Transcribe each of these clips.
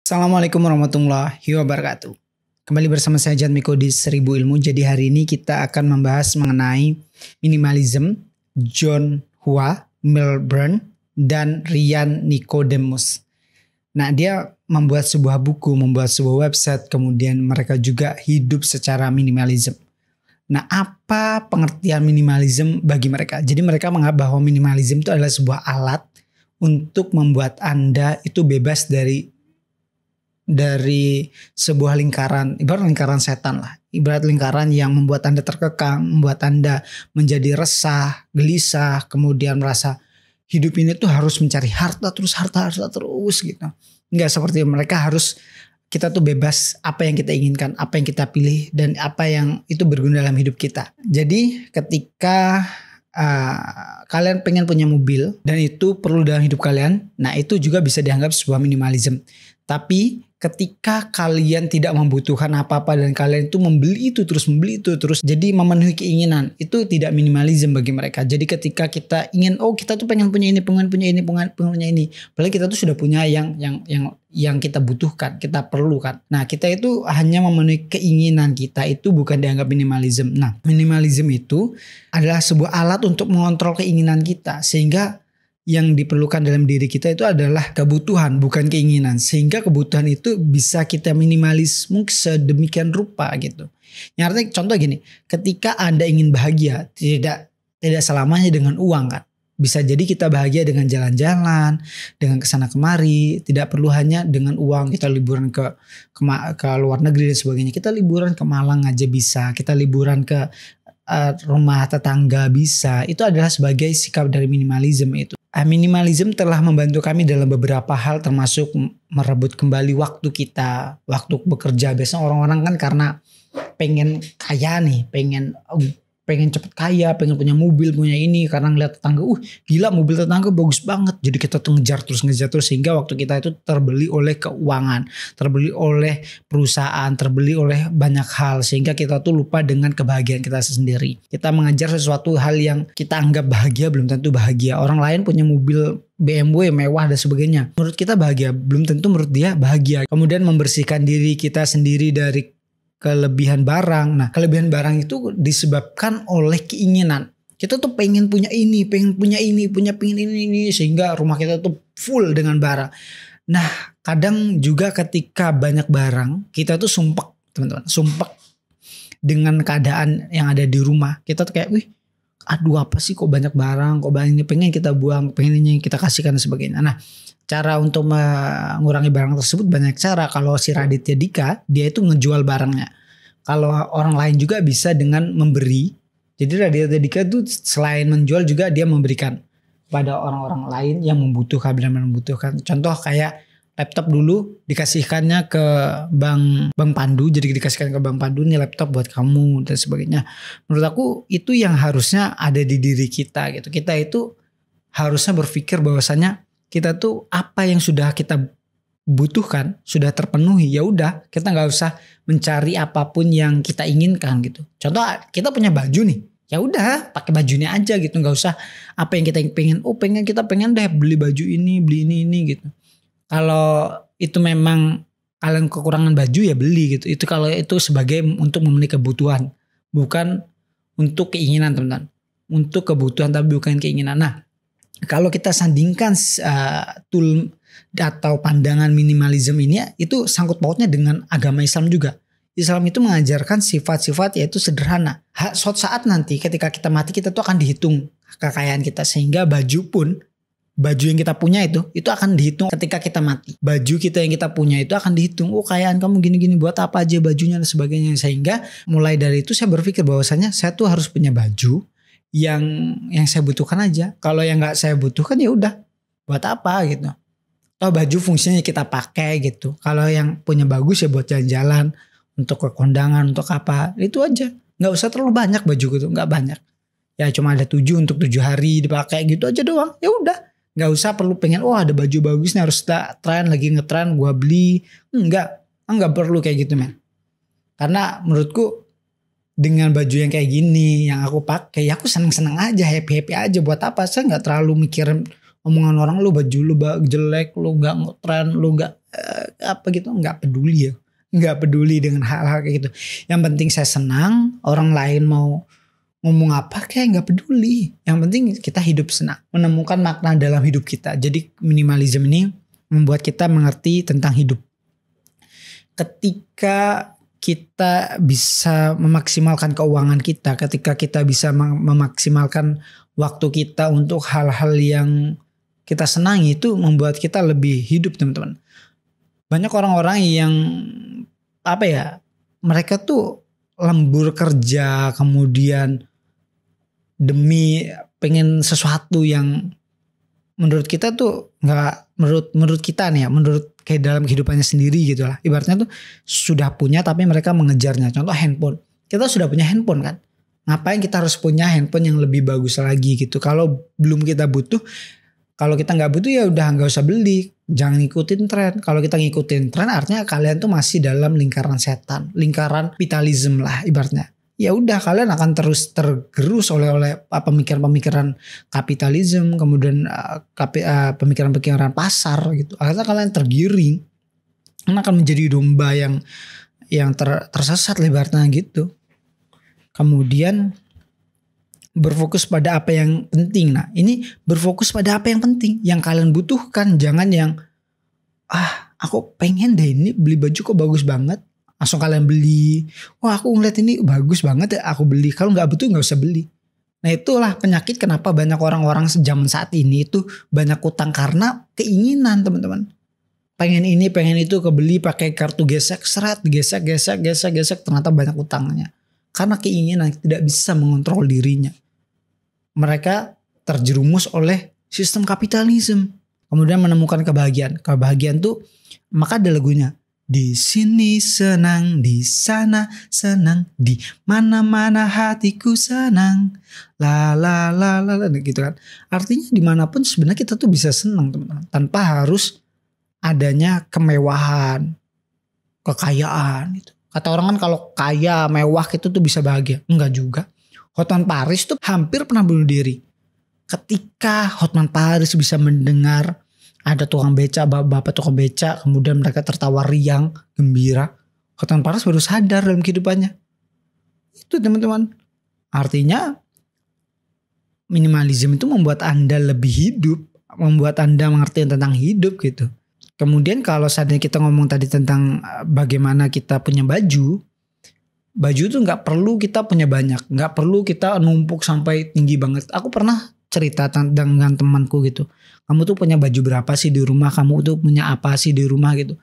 Assalamualaikum warahmatullahi wabarakatuh. Kembali bersama saya Jan Miko di 1000 Ilmu. Jadi hari ini kita akan membahas mengenai minimalism, John Hua Milburn dan Ryan Nicodemus. Nah, dia membuat sebuah buku, membuat sebuah website, kemudian mereka juga hidup secara minimalism. Nah, apa pengertian minimalism bagi mereka? Jadi mereka menganggap bahwa minimalism itu adalah sebuah alat untuk membuat Anda itu bebas dari sebuah lingkaran, ibarat lingkaran setan lah. Ibarat lingkaran yang membuat Anda terkekang, membuat Anda menjadi resah, gelisah, kemudian merasa hidup ini tuh harus mencari harta terus gitu. Enggak, seperti mereka harus, kita tuh bebas apa yang kita inginkan, apa yang kita pilih, dan apa yang itu berguna dalam hidup kita. Jadi ketika kalian pengen punya mobil dan itu perlu dalam hidup kalian, nah itu juga bisa dianggap sebuah minimalism. Tapi ketika kalian tidak membutuhkan apa-apa dan kalian itu membeli itu terus, jadi memenuhi keinginan, itu tidak minimalism bagi mereka. Jadi ketika kita ingin, kita tuh pengen punya ini, pengen punya ini, padahal kita tuh sudah punya yang kita butuhkan, kita perlukan. Nah, kita itu hanya memenuhi keinginan kita, itu bukan dianggap minimalism. Nah, minimalism itu adalah sebuah alat untuk mengontrol keinginan kita, sehingga yang diperlukan dalam diri kita itu adalah kebutuhan, bukan keinginan. Sehingga kebutuhan itu bisa kita minimalis mungkin sedemikian rupa gitu. Yang artinya contoh gini, ketika Anda ingin bahagia, tidak selamanya dengan uang kan. Bisa jadi kita bahagia dengan jalan-jalan, dengan kesana kemari, tidak perlu hanya dengan uang. Kita liburan ke luar negeri dan sebagainya. Kita liburan ke Malang aja bisa, kita liburan ke rumah tetangga bisa. Itu adalah sebagai sikap dari minimalism itu. Minimalism telah membantu kami dalam beberapa hal, termasuk merebut kembali waktu kita, waktu bekerja. Biasanya orang-orang kan karena pengen kaya nih, pengen cepet kaya, pengen punya mobil, punya ini, karena ngeliat tetangga, gila mobil tetangga bagus banget. Jadi kita tuh ngejar terus sehingga waktu kita itu terbeli oleh keuangan, terbeli oleh perusahaan, terbeli oleh banyak hal, sehingga kita tuh lupa dengan kebahagiaan kita sendiri. Kita mengejar sesuatu hal yang kita anggap bahagia, belum tentu bahagia. Orang lain punya mobil BMW mewah dan sebagainya, menurut kita bahagia, belum tentu menurut dia bahagia. Kemudian membersihkan diri kita sendiri dari kelebihan barang. Nah, kelebihan barang itu disebabkan oleh keinginan. Kita tuh pengen punya ini, pengen ini, sehingga rumah kita tuh full dengan barang. Nah, kadang juga ketika banyak barang, kita tuh sumpek, teman-teman. Sumpek dengan keadaan yang ada di rumah. Kita tuh kayak, aduh apa sih kok banyak barang, kok banyak ini, pengen kita buang, pengen ini kita kasihkan dan sebagainya. Nah, cara untuk mengurangi barang tersebut banyak cara. Kalau si Raditya Dika, dia itu ngejual barangnya. Kalau orang lain juga bisa dengan memberi. Jadi Raditya Dika itu selain menjual juga dia memberikan pada orang-orang lain yang membutuhkan, benar-benar membutuhkan. Contoh kayak laptop dulu dikasihkannya ke Bang Pandu. Jadi dikasihkan ke Bang Pandu, nih laptop buat kamu dan sebagainya. Menurut aku itu yang harusnya ada di diri kita gitu. Kita itu harusnya berpikir bahwasanya kita tuh apa yang sudah kita butuhkan sudah terpenuhi, ya udah kita nggak usah mencari apapun yang kita inginkan gitu. Contoh kita punya baju nih, ya udah pakai bajunya aja gitu, nggak usah apa yang kita pengen. Kita pengen deh beli baju ini, beli ini gitu. Kalau itu memang kalian kekurangan baju ya beli gitu. Itu kalau itu sebagai untuk memenuhi kebutuhan, bukan untuk keinginan teman-teman. Untuk kebutuhan tapi bukan keinginan. Nah, kalau kita sandingkan tool atau pandangan minimalism ini, itu sangkut pautnya dengan agama Islam juga. Islam itu mengajarkan sifat-sifat yaitu sederhana. Suatu saat nanti ketika kita mati, kita tuh akan dihitung kekayaan kita, sehingga baju yang kita punya itu akan dihitung ketika kita mati. Baju kita yang kita punya itu akan dihitung. Kekayaan kamu gini-gini, buat apa aja bajunya dan sebagainya. Sehingga mulai dari itu saya berpikir bahwasanya saya tuh harus punya baju yang saya butuhkan aja. Kalau yang nggak saya butuhkan ya udah, buat apa gitu. Atau baju fungsinya kita pakai gitu. Kalau yang punya bagus ya buat jalan-jalan, untuk ke kondangan, untuk apa, itu aja. Nggak usah terlalu banyak baju gitu, nggak banyak. Ya cuma ada 7 untuk 7 hari dipakai gitu aja doang. Ya udah, nggak usah perlu pengen ada baju bagus nih harus tren, lagi ngetren gua beli. Nggak perlu kayak gitu men. Karena menurutku dengan baju yang kayak gini yang aku pakai, ya aku seneng-seneng aja, happy aja. Buat apa? Saya nggak terlalu mikirin omongan orang, lu baju lu jelek, lu nggak ngetren, lu nggak apa gitu, nggak peduli ya. Nggak peduli dengan hal-hal kayak gitu. Yang penting saya senang, orang lain mau ngomong apa kayak nggak peduli. Yang penting kita hidup senang, menemukan makna dalam hidup kita. Jadi minimalism ini membuat kita mengerti tentang hidup. Ketika kita bisa memaksimalkan keuangan kita, ketika kita bisa memaksimalkan waktu kita untuk hal-hal yang kita senangi, itu membuat kita lebih hidup, teman-teman. Banyak orang-orang yang apa ya, mereka tuh lembur kerja, kemudian demi pengen sesuatu yang menurut kita tuh nggak, menurut kita nih ya, menurut kayak dalam kehidupannya sendiri gitu lah. Ibaratnya tuh sudah punya tapi mereka mengejarnya. Contoh handphone. Kita sudah punya handphone kan. Ngapain kita harus punya handphone yang lebih bagus lagi gitu. Kalau belum kita butuh, kalau kita nggak butuh ya udah nggak usah beli. Jangan ngikutin tren. Kalau kita ngikutin tren artinya kalian tuh masih dalam lingkaran setan. Lingkaran kapitalisme lah ibaratnya. Ya udah kalian akan terus tergerus oleh pemikiran-pemikiran kapitalisme, kemudian pemikiran-pemikiran pasar gitu. Akhirnya kalian tergiring, kalian akan menjadi domba yang tersesat lebarnya gitu. Kemudian berfokus pada apa yang penting. Nah ini berfokus pada apa yang penting, yang kalian butuhkan. Jangan yang aku pengen deh ini beli baju kok bagus banget, langsung kalian beli. Wah aku ngeliat ini bagus banget ya, aku beli. Kalau nggak butuh nggak usah beli. Nah itulah penyakit kenapa banyak orang-orang zaman saat ini itu banyak utang, karena keinginan, teman-teman. Pengen ini pengen itu, kebeli pakai kartu gesek, seret gesek ternyata banyak utangnya. Karena keinginan, tidak bisa mengontrol dirinya. Mereka terjerumus oleh sistem kapitalisme. Kemudian menemukan kebahagiaan. Kebahagiaan tuh, maka ada lagunya. Di sini senang, di sana senang, di mana-mana hatiku senang, la la la la la gitu kan. Artinya dimanapun sebenarnya kita tuh bisa senang, teman-teman, tanpa harus adanya kemewahan, kekayaan gitu. Kata orang kan kalau kaya, mewah itu tuh bisa bahagia. Enggak juga. Hotman Paris tuh hampir pernah bunuh diri. Ketika Hotman Paris bisa mendengar ada tukang beca, bapak tukang beca, kemudian mereka tertawa riang, gembira, Hotman Paris baru sadar dalam kehidupannya. Itu teman-teman. Artinya minimalisme itu membuat Anda lebih hidup, membuat Anda mengerti tentang hidup gitu. Kemudian kalau seandainya kita ngomong tadi tentang bagaimana kita punya baju itu nggak perlu kita punya banyak, nggak perlu kita numpuk sampai tinggi banget. Aku pernah cerita dengan temanku gitu. Kamu tuh punya baju berapa sih di rumah? Kamu tuh punya apa sih di rumah gitu.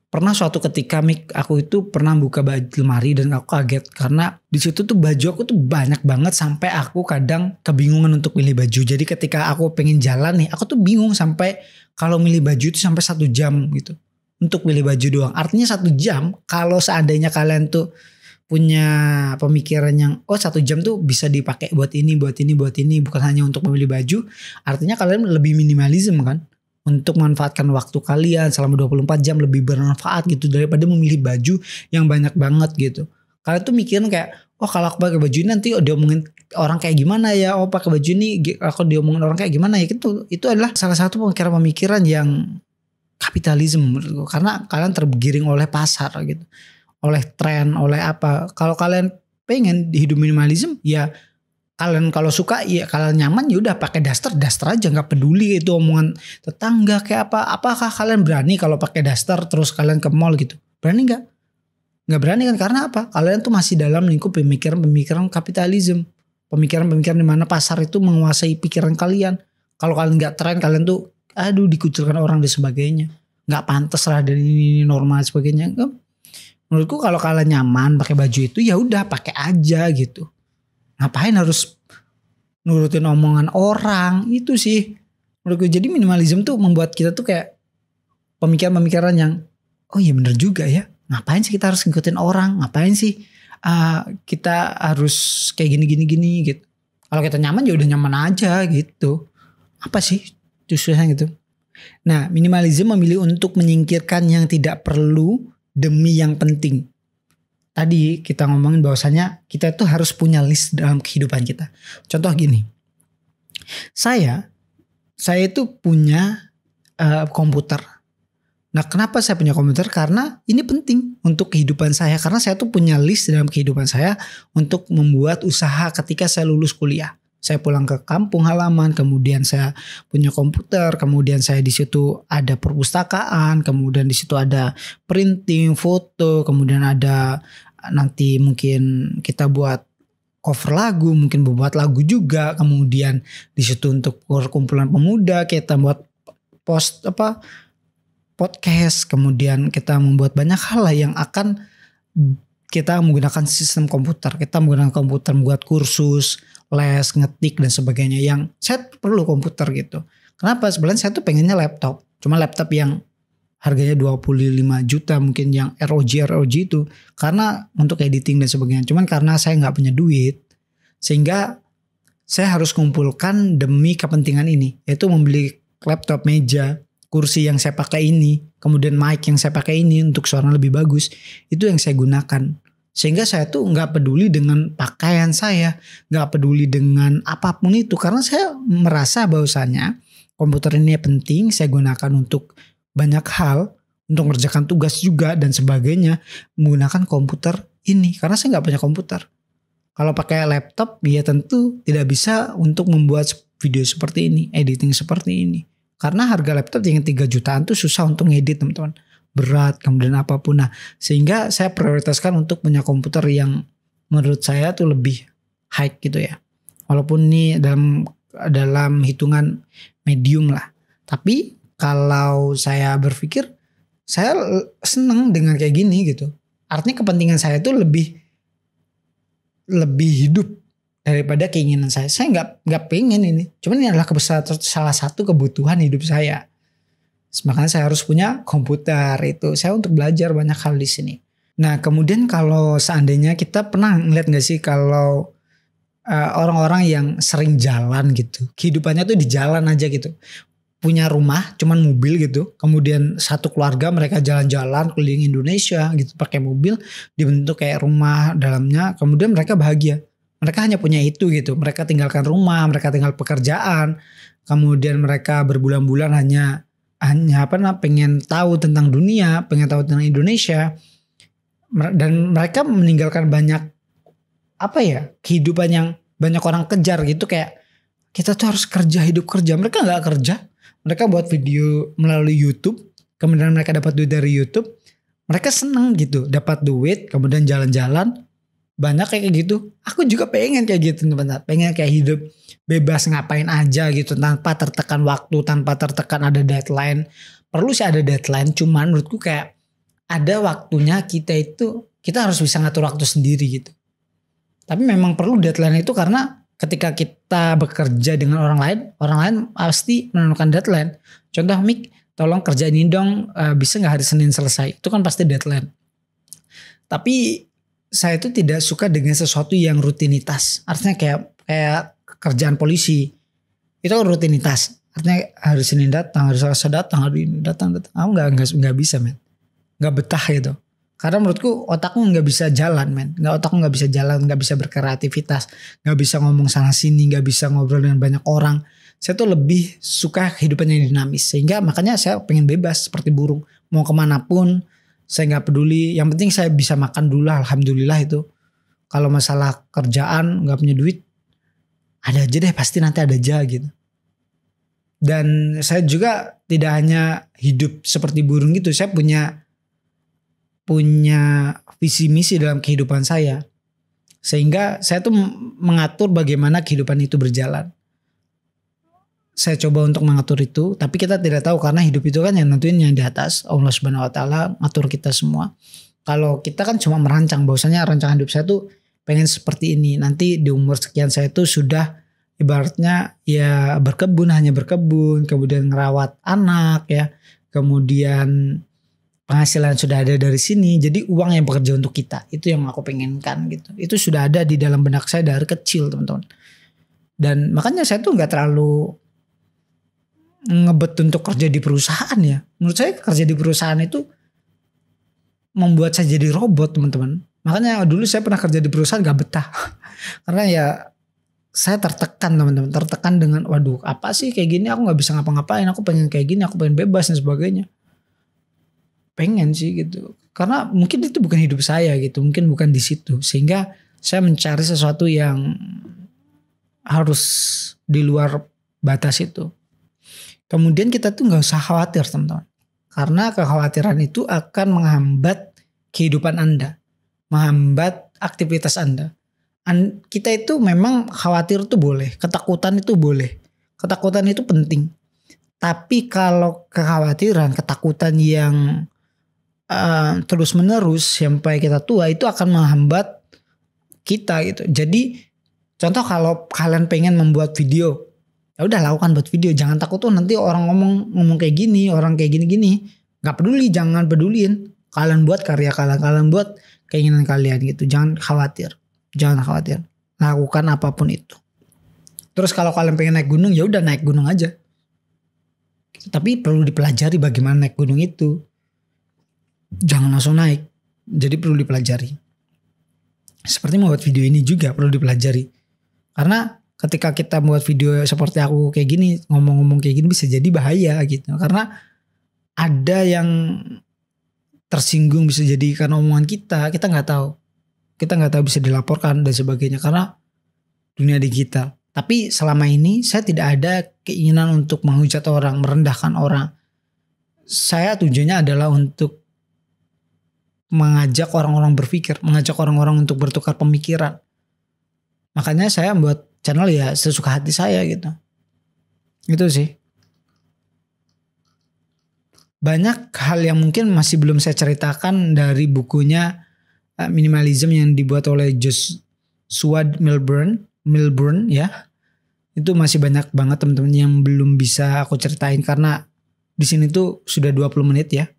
Pernah suatu ketika aku itu pernah buka baju lemari dan aku kaget. Karena di situ tuh baju aku tuh banyak banget sampai aku kadang kebingungan untuk milih baju. Jadi ketika aku pengen jalan nih, aku tuh bingung sampai kalau milih baju itu sampai 1 jam gitu. Untuk milih baju doang. Artinya 1 jam kalau seandainya kalian tuh punya pemikiran yang 1 jam tuh bisa dipakai buat ini bukan hanya untuk memilih baju, artinya kalian lebih minimalisme kan, untuk memanfaatkan waktu kalian selama 24 jam lebih bermanfaat gitu daripada memilih baju yang banyak banget gitu. Kalian tuh mikirin kayak kalau aku pakai baju ini nanti diomongin orang kayak gimana ya, pakai baju ini aku diomongin orang kayak gimana ya, gitu. Itu adalah salah satu pemikiran-pemikiran yang kapitalisme menurutku, karena kalian tergiring oleh pasar gitu, oleh tren, oleh apa. Kalau kalian pengen hidup minimalisme ya kalian kalau suka ya kalian nyaman ya udah pakai daster aja, nggak peduli itu omongan tetangga kayak apa. Apakah kalian berani kalau pakai daster terus kalian ke mall gitu? Berani nggak? Nggak berani kan, karena apa? Kalian tuh masih dalam lingkup pemikiran kapitalisme, pemikiran di mana pasar itu menguasai pikiran kalian. Kalau kalian nggak tren, kalian tuh dikucilkan orang dan sebagainya, nggak pantas lah dan ini normal dan sebagainya. Menurutku kalau kalian nyaman pakai baju itu ya udah pakai aja gitu. Ngapain harus nurutin omongan orang, itu sih menurutku. Jadi minimalisme tuh membuat kita tuh kayak pemikiran-pemikiran yang iya bener juga ya. Ngapain sih kita harus ngikutin orang? Ngapain sih kita harus kayak gini gitu. Kalau kita nyaman ya udah nyaman aja gitu. Apa sih susahnya gitu. Nah minimalisme memilih untuk menyingkirkan yang tidak perlu demi yang penting. Tadi kita ngomongin bahwasanya kita tuh harus punya list dalam kehidupan kita. Contoh gini. Saya itu punya komputer. Nah, kenapa saya punya komputer? Karena ini penting untuk kehidupan saya. Karena saya tuh punya list dalam kehidupan saya untuk membuat usaha ketika saya lulus kuliah. Saya pulang ke kampung halaman, kemudian saya punya komputer, kemudian saya di situ ada perpustakaan, kemudian di situ ada printing, foto, kemudian ada nanti mungkin kita buat cover lagu, mungkin membuat lagu juga, kemudian di situ untuk perkumpulan pemuda kita buat post podcast, kemudian kita membuat banyak hal lah yang akan kita menggunakan sistem komputer. Kita menggunakan komputer membuat kursus, les, ngetik dan sebagainya yang saya perlu komputer gitu. Kenapa? Sebenarnya saya tuh pengennya laptop. Cuma laptop yang harganya 25 juta mungkin yang ROG itu. Karena untuk editing dan sebagainya. Cuman karena saya gak punya duit. Sehingga saya harus kumpulkan demi kepentingan ini. Yaitu membeli laptop, meja, kursi yang saya pakai ini, kemudian mic yang saya pakai ini untuk suara lebih bagus, itu yang saya gunakan. Sehingga saya tuh nggak peduli dengan pakaian saya, nggak peduli dengan apapun itu, karena saya merasa bahwasanya komputer ini penting, saya gunakan untuk banyak hal, untuk mengerjakan tugas juga dan sebagainya, menggunakan komputer ini, karena saya nggak punya komputer. Kalau pakai laptop, ya tentu tidak bisa untuk membuat video seperti ini, editing seperti ini. Karena harga laptop yang 3 jutaan tuh susah untuk ngedit teman-teman. Berat kemudian apapun. Nah sehingga saya prioritaskan untuk punya komputer yang menurut saya tuh lebih high gitu ya. Walaupun ini dalam hitungan medium lah. Tapi kalau saya berpikir saya seneng dengan kayak gini gitu. Artinya kepentingan saya tuh lebih hidup daripada keinginan saya. Saya nggak pengen ini. Cuman ini adalah salah satu kebutuhan hidup saya. Makanya saya harus punya komputer itu. Saya untuk belajar banyak hal di sini. Nah kemudian kalau seandainya kita pernah ngeliat nggak sih kalau orang-orang yang sering jalan gitu, kehidupannya tuh di jalan aja gitu. Punya rumah, cuman mobil gitu. Kemudian satu keluarga mereka jalan-jalan keliling Indonesia gitu pakai mobil, dibentuk kayak rumah dalamnya. Kemudian mereka bahagia. Mereka hanya punya itu gitu. Mereka tinggalkan rumah, mereka tinggal pekerjaan. Kemudian mereka berbulan-bulan hanya pengen tahu tentang dunia, pengen tahu tentang Indonesia. Dan mereka meninggalkan banyak kehidupan yang banyak orang kejar gitu, kayak kita tuh harus kerja, hidup kerja. Mereka nggak kerja. Mereka buat video melalui YouTube. Kemudian mereka dapat duit dari YouTube. Mereka seneng gitu, dapat duit, kemudian jalan-jalan. Banyak kayak gitu. Aku juga pengen kayak gitu teman-teman. Pengen kayak hidup bebas ngapain aja gitu, tanpa tertekan waktu, tanpa tertekan ada deadline. Perlu sih ada deadline, cuman menurutku kayak ada waktunya kita harus bisa ngatur waktu sendiri gitu. Tapi memang perlu deadline itu karena ketika kita bekerja dengan orang lain pasti menentukan deadline. Contoh, Mik, tolong kerjain ini dong, bisa gak hari Senin selesai? Itu kan pasti deadline. Tapi saya itu tidak suka dengan sesuatu yang rutinitas. Artinya kayak kerjaan polisi. Itu kan rutinitas. Artinya hari Senin datang, hari Selasa datang, hari ini datang. Aku nggak bisa, men. Nggak betah gitu. Karena menurutku otakku nggak bisa jalan, men. Otakku nggak bisa jalan, nggak bisa berkreativitas, nggak bisa ngomong sana sini, nggak bisa ngobrol dengan banyak orang. Saya tuh lebih suka kehidupan yang dinamis. Sehingga makanya saya pengen bebas seperti burung. Mau kemanapun, saya gak peduli, yang penting saya bisa makan dulu, alhamdulillah itu. Kalau masalah kerjaan gak punya duit, ada aja deh, pasti nanti ada aja gitu. Dan saya juga tidak hanya hidup seperti burung gitu, saya punya visi misi dalam kehidupan saya. Sehingga saya tuh mengatur bagaimana kehidupan itu berjalan. Saya coba untuk mengatur itu, tapi kita tidak tahu karena hidup itu kan yang nentuin yang di atas, Allah Subhanahu wa taala ngatur kita semua. Kalau kita kan cuma merancang, bahwasanya rancangan hidup saya tuh pengen seperti ini. Nanti di umur sekian saya tuh sudah ibaratnya ya hanya berkebun, kemudian ngerawat anak ya. Kemudian penghasilan sudah ada dari sini, jadi uang yang bekerja untuk kita. Itu yang aku pengenkan gitu. Itu sudah ada di dalam benak saya dari kecil, teman-teman. Dan makanya saya tuh gak terlalu ngebet untuk kerja di perusahaan ya. Menurut saya kerja di perusahaan itu membuat saya jadi robot, teman-teman. Makanya dulu saya pernah kerja di perusahaan gak betah. Karena ya saya tertekan, teman-teman. Tertekan dengan waduh apa sih kayak gini, aku gak bisa ngapa-ngapain, aku pengen kayak gini, aku pengen bebas dan sebagainya. pengen sih gitu. Karena mungkin itu bukan hidup saya gitu, mungkin bukan di situ. Sehingga saya mencari sesuatu yang harus di luar batas itu. Kemudian kita tuh nggak usah khawatir teman-teman. Karena kekhawatiran itu akan menghambat kehidupan Anda. Menghambat aktivitas Anda. Kita itu memang khawatir itu boleh. Ketakutan itu boleh. Ketakutan itu penting. Tapi kalau kekhawatiran, ketakutan yang terus menerus sampai kita tua itu akan menghambat kita gitu. Jadi contoh kalau kalian pengen membuat video, ya udah lakukan buat video. Jangan takut tuh nanti orang ngomong kayak gini, orang kayak gini-gini. Gak peduli, jangan pedulin. Kalian buat karya kalian buat keinginan kalian gitu. Jangan khawatir. Lakukan apapun itu. Terus kalau kalian pengen naik gunung, ya udah naik gunung aja. Tapi perlu dipelajari bagaimana naik gunung itu. Jangan langsung naik. Jadi perlu dipelajari. Seperti membuat video ini juga perlu dipelajari. Karena ketika kita buat video seperti aku kayak gini, ngomong-ngomong kayak gini bisa jadi bahaya gitu. Karena ada yang tersinggung bisa jadi karena omongan kita nggak tahu. Kita nggak tahu bisa dilaporkan dan sebagainya karena dunia digital. Tapi selama ini saya tidak ada keinginan untuk menghujat orang, merendahkan orang. Saya tujuannya adalah untuk mengajak orang-orang berpikir, mengajak orang-orang untuk bertukar pemikiran. Makanya saya buat channel ya sesuka hati saya gitu. Gitu sih. Banyak hal yang mungkin masih belum saya ceritakan dari bukunya Minimalism yang dibuat oleh Joshua Milburn ya. Itu masih banyak banget teman-teman yang belum bisa aku ceritain karena di sini tuh sudah 20 menit ya.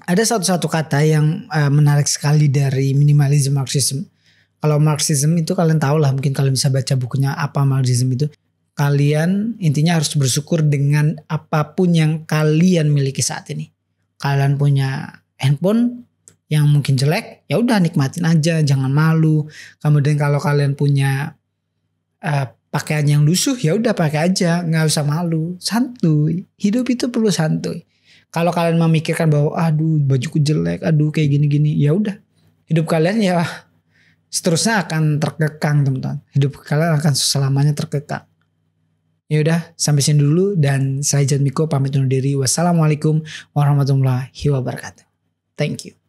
Ada satu kata yang menarik sekali dari minimalism Marxism. Kalau Marxism itu kalian tahu lah, mungkin kalian bisa baca bukunya apa Marxism itu. Kalian intinya harus bersyukur dengan apapun yang kalian miliki saat ini. Kalian punya handphone yang mungkin jelek, ya udah nikmatin aja, jangan malu. Kemudian kalau kalian punya pakaian yang lusuh, ya udah pakai aja, nggak usah malu, santuy. Hidup itu perlu santuy. Kalau kalian memikirkan bahwa aduh bajuku jelek, aduh kayak gini-gini, ya udah. Hidup kalian ya seterusnya akan terkekang teman-teman. Hidup kalian akan selamanya terkekang. Ya udah sampai sini dulu dan saya Jan Miko pamit undur diri. Wassalamualaikum warahmatullahi wabarakatuh. Thank you.